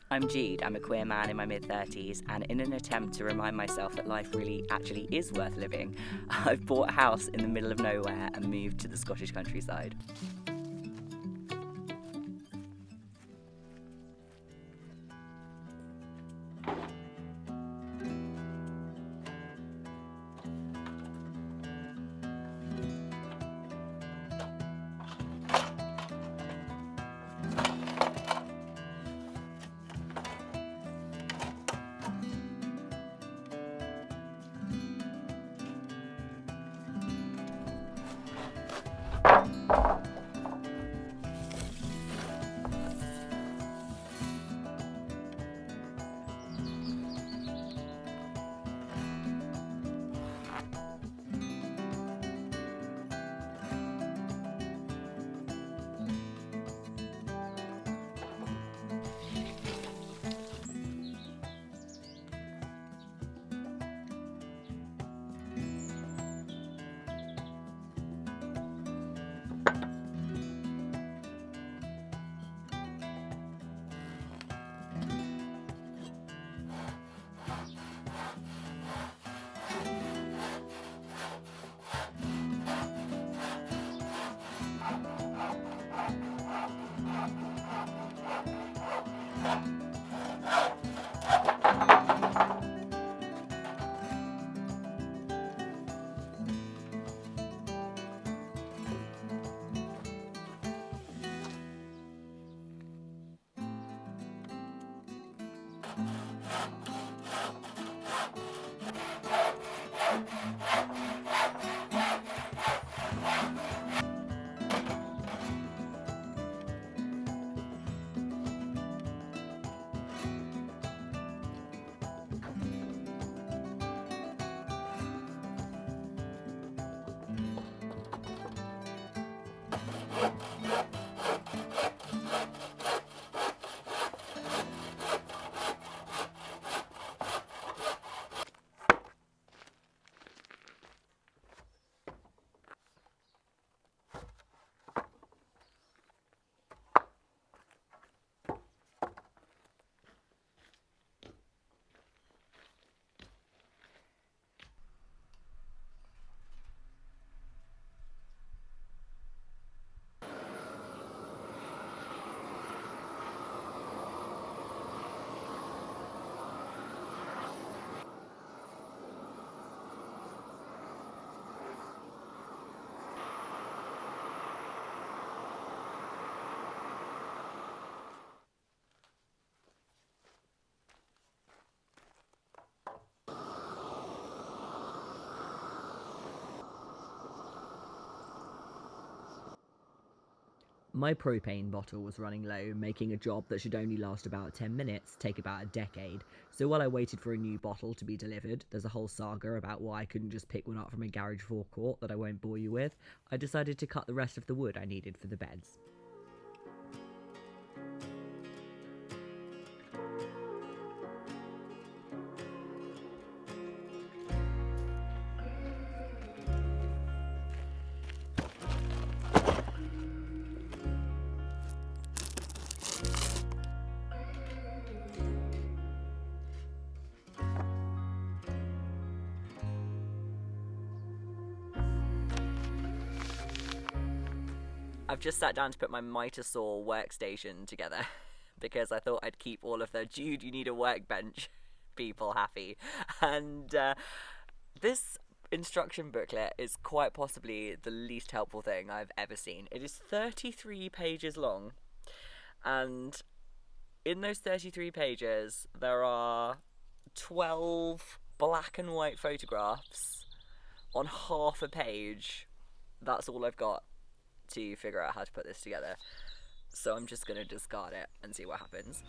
I'm Jude, I'm a queer man in my mid-30s, and in an attempt to remind myself that life really actually is worth living, I've bought a house in the middle of nowhere and moved to the Scottish countryside. My propane bottle was running low, making a job that should only last about 10 minutes take about a decade. So while I waited for a new bottle to be delivered, there's a whole saga about why I couldn't just pick one up from a garage forecourt that I won't bore you with. I decided to cut the rest of the wood I needed for the beds. I've just sat down to put my mitre saw workstation together because I thought I'd keep all of the Jude, you need a workbench people happy. And this instruction booklet is quite possibly the least helpful thing I've ever seen. It is 33 pages long, and in those 33 pages there are 12 black and white photographs on half a page. That's all I've got to figure out how to put this together. So I'm just going to discard it and see what happens.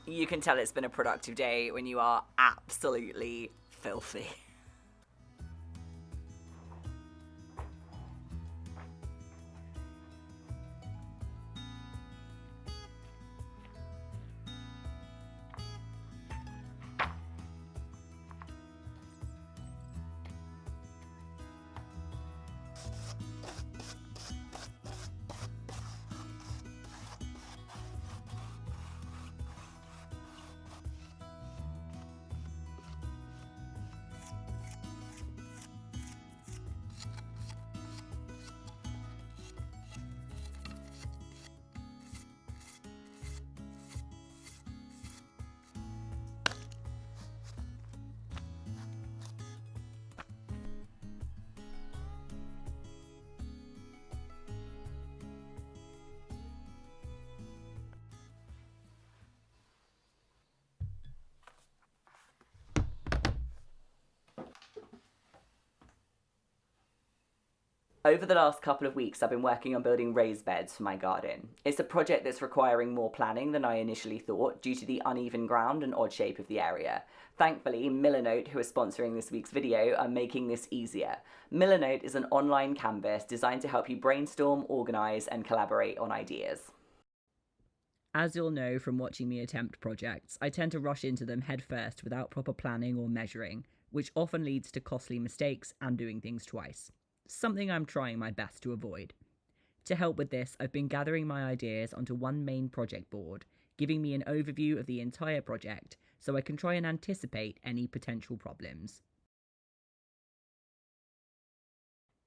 You can tell it's been a productive day when you are absolutely filthy. Over the last couple of weeks, I've been working on building raised beds for my garden. It's a project that's requiring more planning than I initially thought due to the uneven ground and odd shape of the area. Thankfully, Note, who is sponsoring this week's video, are making this easier. Note is an online canvas designed to help you brainstorm, organise and collaborate on ideas. As you'll know from watching me attempt projects, I tend to rush into them headfirst without proper planning or measuring, which often leads to costly mistakes and doing things twice. Something I'm trying my best to avoid. To help with this, I've been gathering my ideas onto one main project board, giving me an overview of the entire project so I can try and anticipate any potential problems.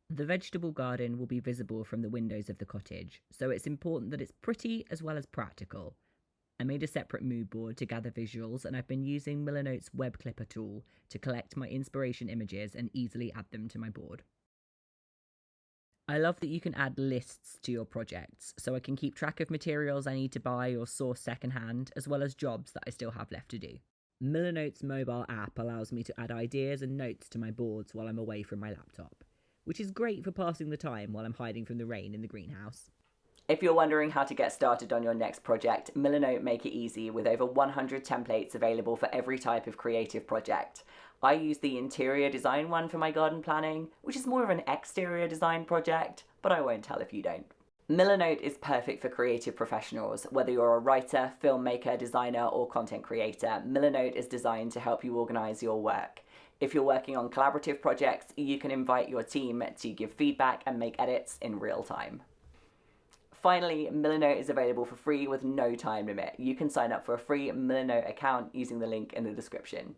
The vegetable garden will be visible from the windows of the cottage, so it's important that it's pretty as well as practical. I made a separate mood board to gather visuals, and I've been using Note's web clipper tool to collect my inspiration images and easily add them to my board. I love that you can add lists to your projects, so I can keep track of materials I need to buy or source secondhand, as well as jobs that I still have left to do. Note's mobile app allows me to add ideas and notes to my boards while I'm away from my laptop, which is great for passing the time while I'm hiding from the rain in the greenhouse. If you're wondering how to get started on your next project, Note make it easy with over 100 templates available for every type of creative project. I use the interior design one for my garden planning, which is more of an exterior design project, but I won't tell if you don't. Note is perfect for creative professionals. Whether you're a writer, filmmaker, designer, or content creator, Note is designed to help you organize your work. If you're working on collaborative projects, you can invite your team to give feedback and make edits in real time. Finally, Note is available for free with no time limit. You can sign up for a free Note account using the link in the description.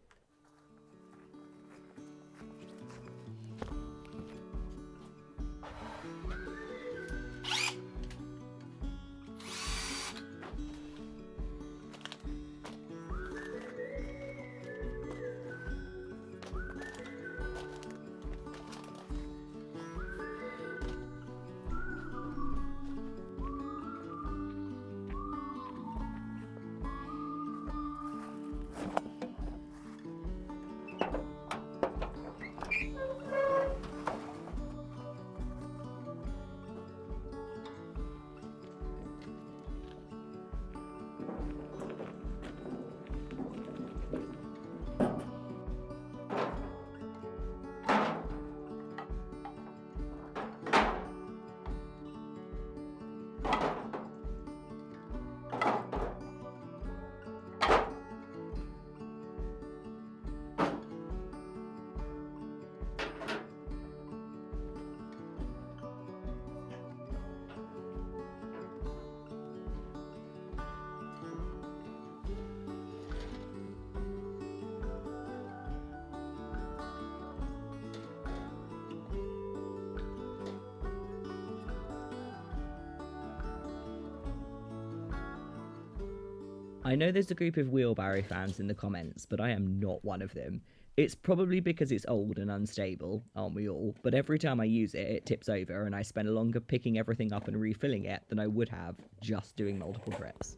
I know there's a group of wheelbarrow fans in the comments, but I am not one of them. It's probably because it's old and unstable, aren't we all? But every time I use it, it tips over and I spend longer picking everything up and refilling it than I would have just doing multiple trips.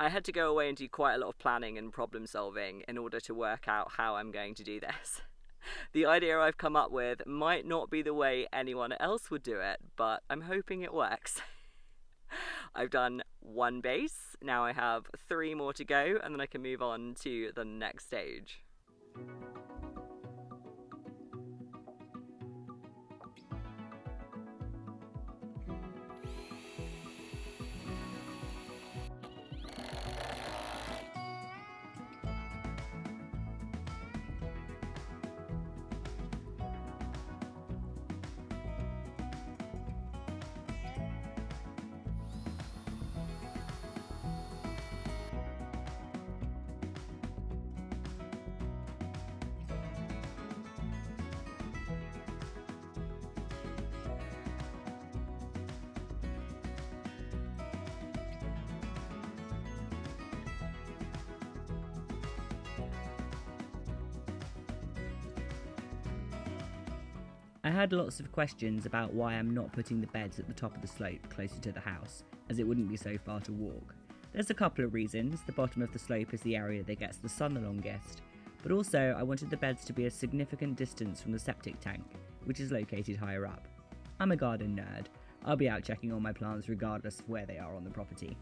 I had to go away and do quite a lot of planning and problem solving in order to work out how I'm going to do this. The idea I've come up with might not be the way anyone else would do it, but I'm hoping it works. I've done 1 base, now I have 3 more to go, and then I can move on to the next stage. I had lots of questions about why I'm not putting the beds at the top of the slope closer to the house, as it wouldn't be so far to walk. There's a couple of reasons. The bottom of the slope is the area that gets the sun the longest, but also I wanted the beds to be a significant distance from the septic tank, which is located higher up. I'm a garden nerd. I'll be out checking on my plants regardless of where they are on the property.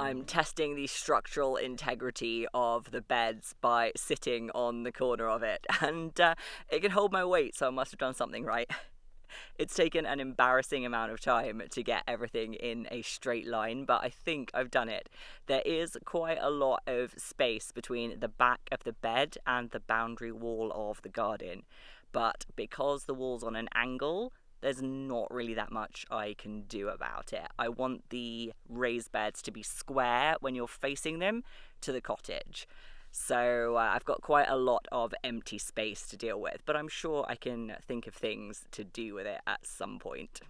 I'm testing the structural integrity of the beds by sitting on the corner of it, and it can hold my weight, so I must have done something right. It's taken an embarrassing amount of time to get everything in a straight line, but I think I've done it. There is quite a lot of space between the back of the bed and the boundary wall of the garden, but because the wall's on an angle, there's not really that much I can do about it. I want the raised beds to be square when you're facing them to the cottage. So I've got quite a lot of empty space to deal with, but I'm sure I can think of things to do with it at some point.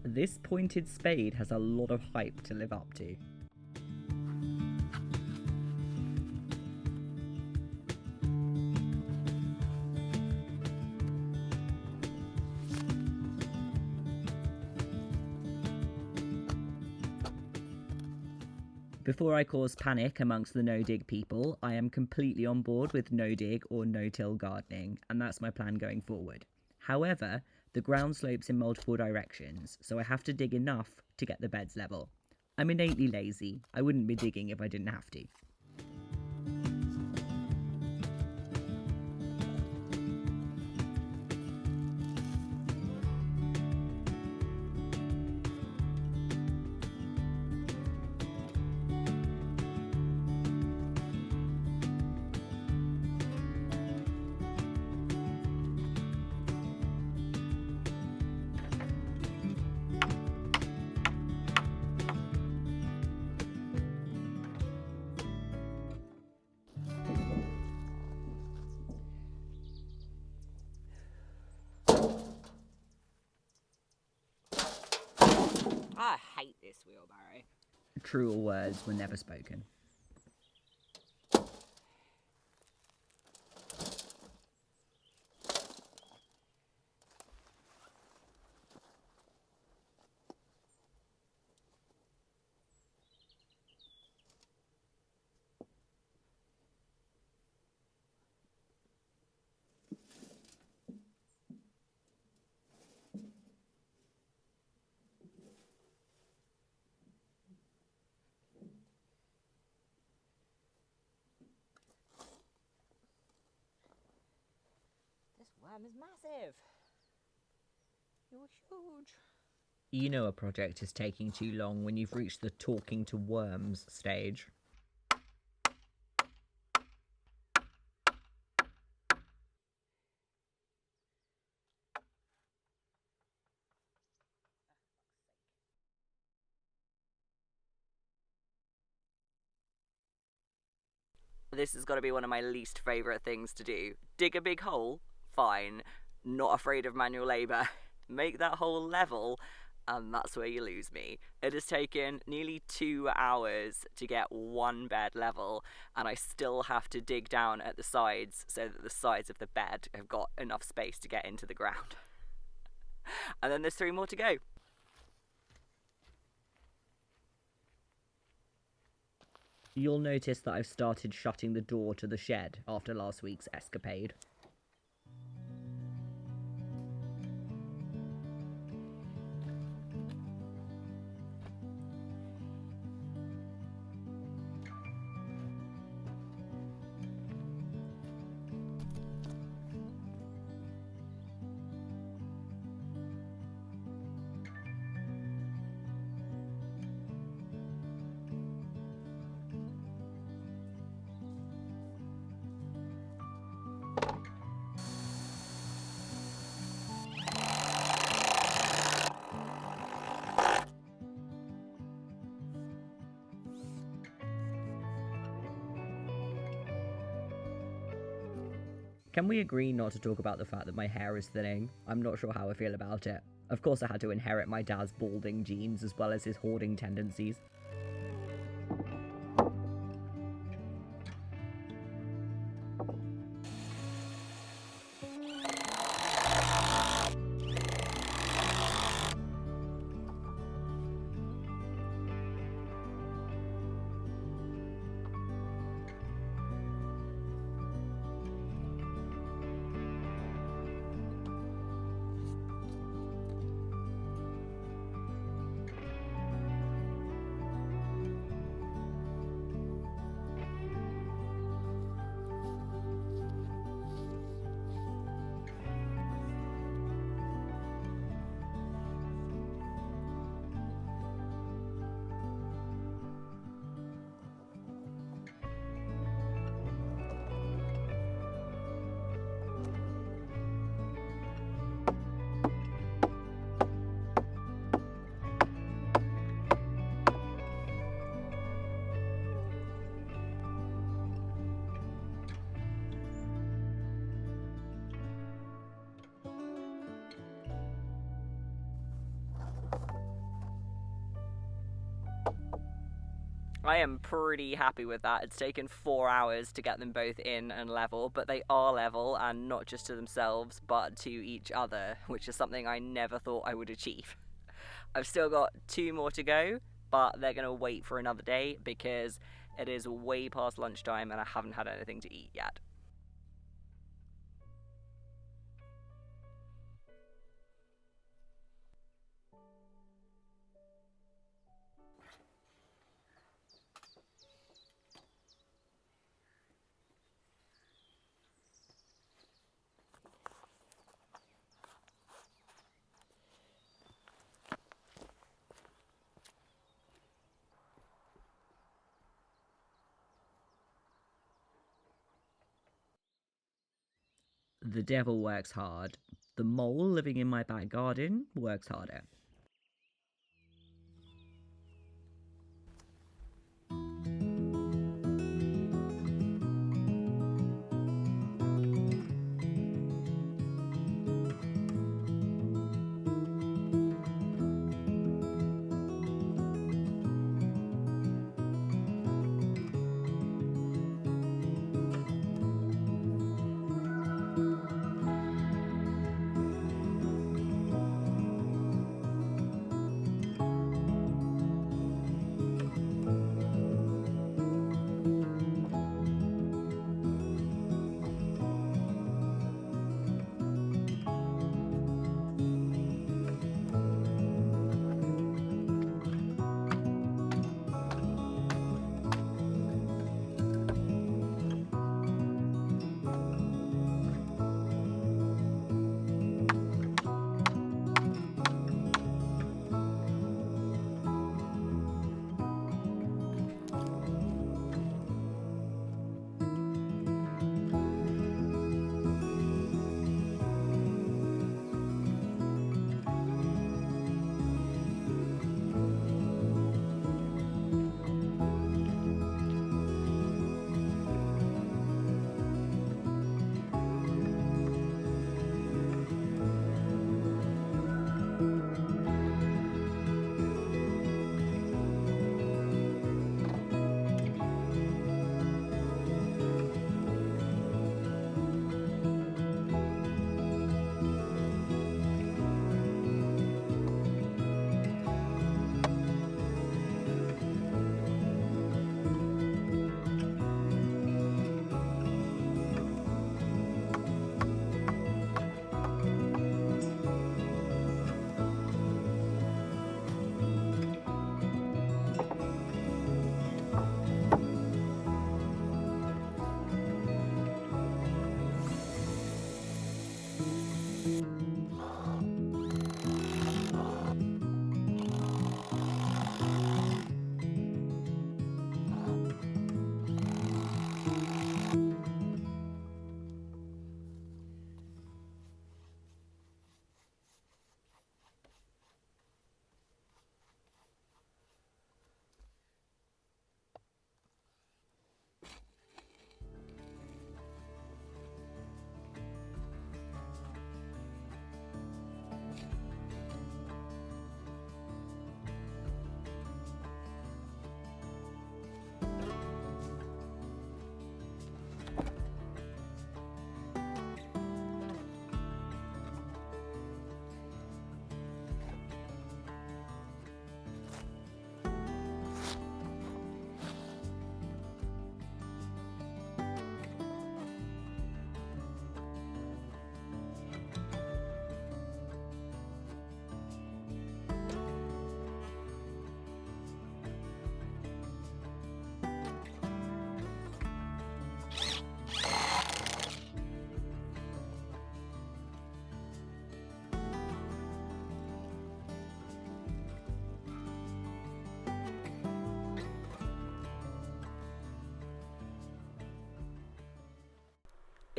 This pointed spade has a lot of hype to live up to. Before I cause panic amongst the no-dig people, I am completely on board with no-dig or no-till gardening, and that's my plan going forward. However, the ground slopes in multiple directions, so I have to dig enough to get the beds level. I'm innately lazy. I wouldn't be digging if I didn't have to. I hate this wheelbarrow. Truer words were never spoken. This worm is massive. You're huge. You know a project is taking too long when you've reached the talking to worms stage. This has got to be one of my least favourite things to do. Dig a big hole? Fine. Not afraid of manual labour. Make that hole level, and that's where you lose me. It has taken nearly 2 hours to get one bed level, and I still have to dig down at the sides so that the sides of the bed have got enough space to get into the ground. And then there's 3 more to go. You'll notice that I've started shutting the door to the shed after last week's escapade. Can we agree not to talk about the fact that my hair is thinning? I'm not sure how I feel about it. Of course I had to inherit my dad's balding genes as well as his hoarding tendencies. I am pretty happy with that. It's taken 4 hours to get them both in and level, but they are level, and not just to themselves, but to each other, which is something I never thought I would achieve. I've still got 2 more to go, but they're going to wait for another day because it is way past lunchtime and I haven't had anything to eat yet. The devil works hard. The mole living in my back garden works harder.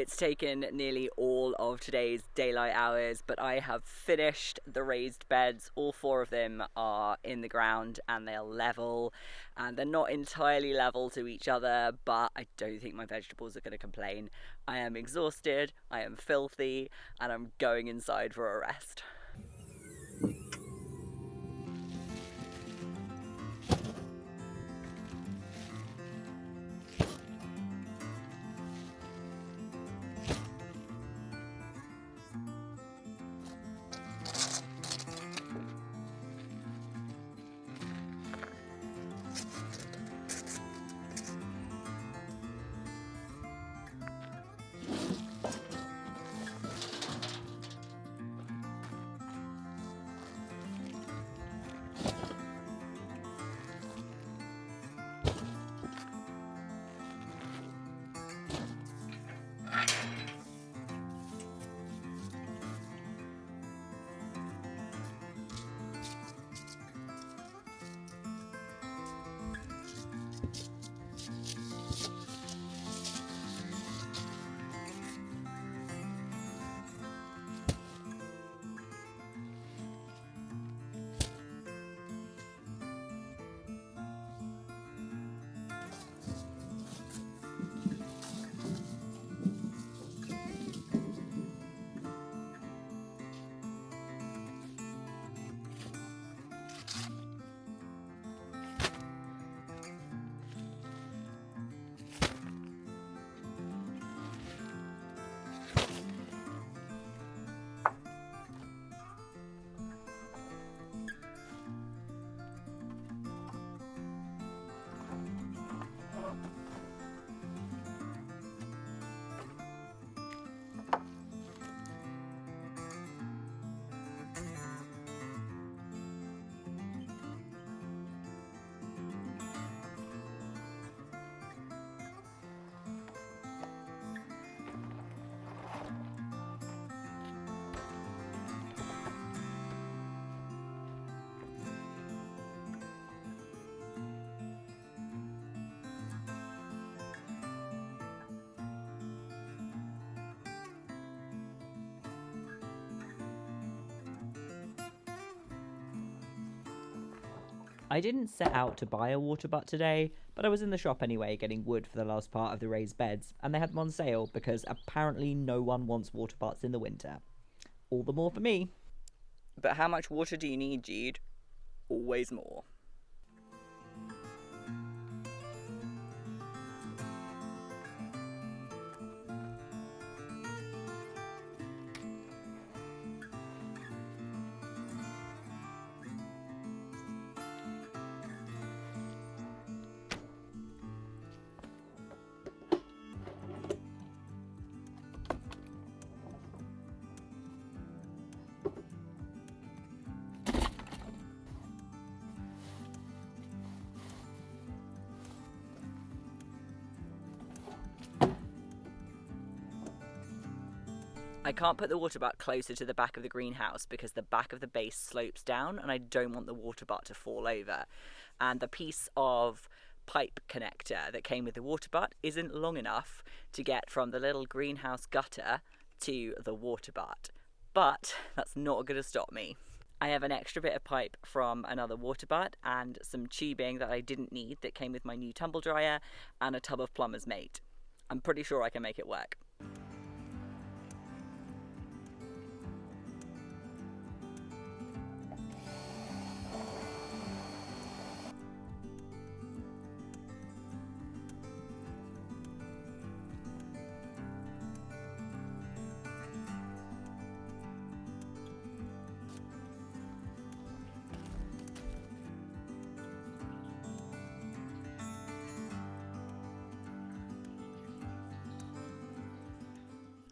It's taken nearly all of today's daylight hours, but I have finished the raised beds. All 4 of them are in the ground and they're level, and they're not entirely level to each other, but I don't think my vegetables are going to complain. I am exhausted, I am filthy, and I'm going inside for a rest. I didn't set out to buy a water butt today, but I was in the shop anyway getting wood for the last part of the raised beds, and they had them on sale because apparently no one wants water butts in the winter. All the more for me. But how much water do you need, Jude? Always more. I can't put the water butt closer to the back of the greenhouse because the back of the base slopes down and I don't want the water butt to fall over. And the piece of pipe connector that came with the water butt isn't long enough to get from the little greenhouse gutter to the water butt. But that's not going to stop me. I have an extra bit of pipe from another water butt and some tubing that I didn't need that came with my new tumble dryer and a tub of plumber's mate. I'm pretty sure I can make it work.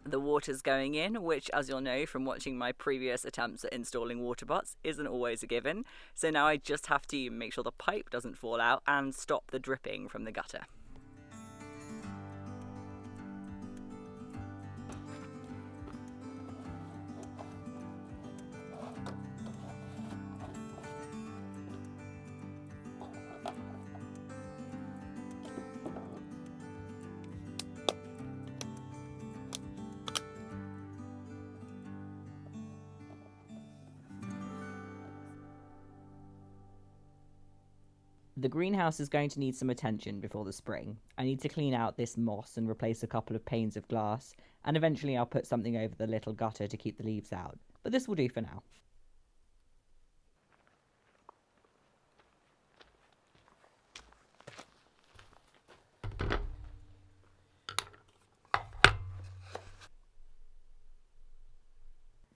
The water's going in, which, as you'll know from watching my previous attempts at installing water butts, isn't always a given. So now I just have to make sure the pipe doesn't fall out and stop the dripping from the gutter. The greenhouse is going to need some attention before the spring. I need to clean out this moss and replace a couple of panes of glass, and eventually I'll put something over the little gutter to keep the leaves out. But this will do for now.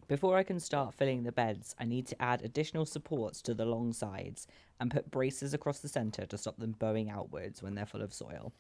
Before I can start filling the beds, I need to add additional supports to the long sides and put braces across the centre to stop them bowing outwards when they're full of soil.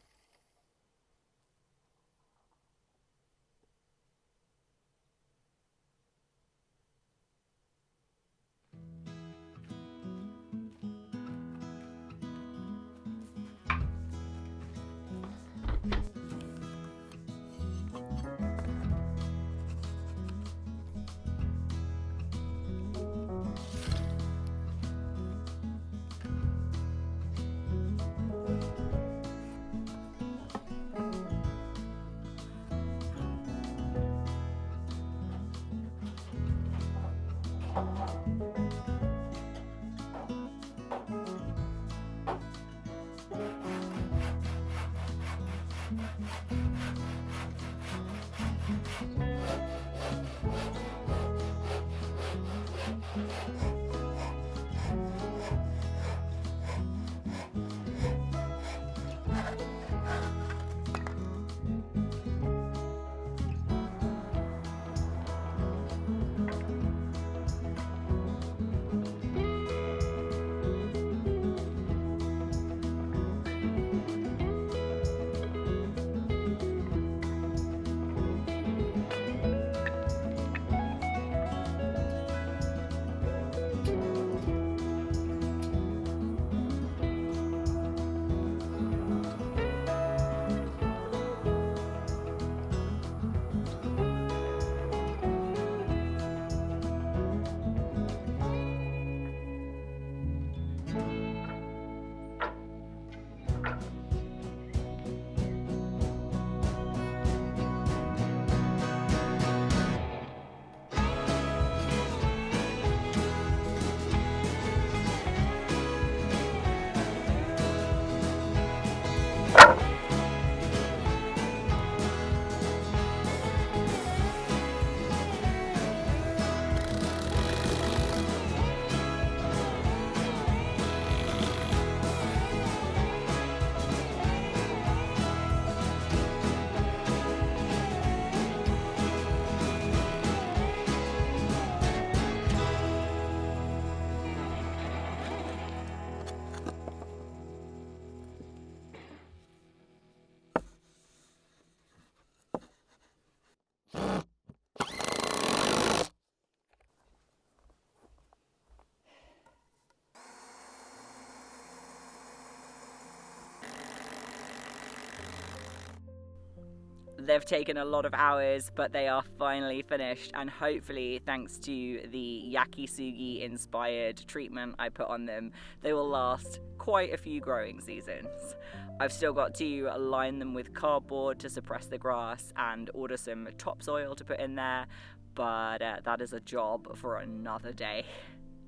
They've taken a lot of hours, but they are finally finished, and hopefully, thanks to the yakisogi inspired treatment I put on them, they will last quite a few growing seasons. I've still got to line them with cardboard to suppress the grass and order some topsoil to put in there, but that is a job for another day.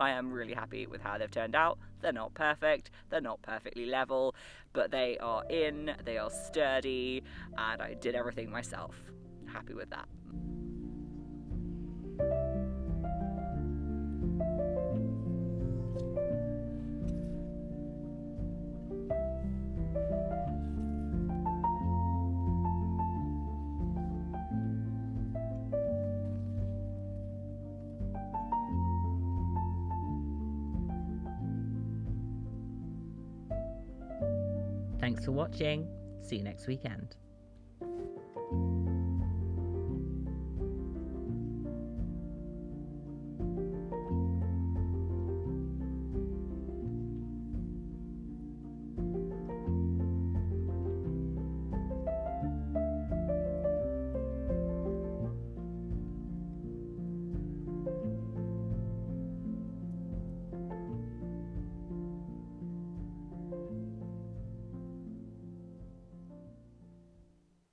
I am really happy with how they've turned out. They're not perfect, they're not perfectly level, but they are they are sturdy, and I did everything myself. Happy with that. Thanks for watching. See you next weekend.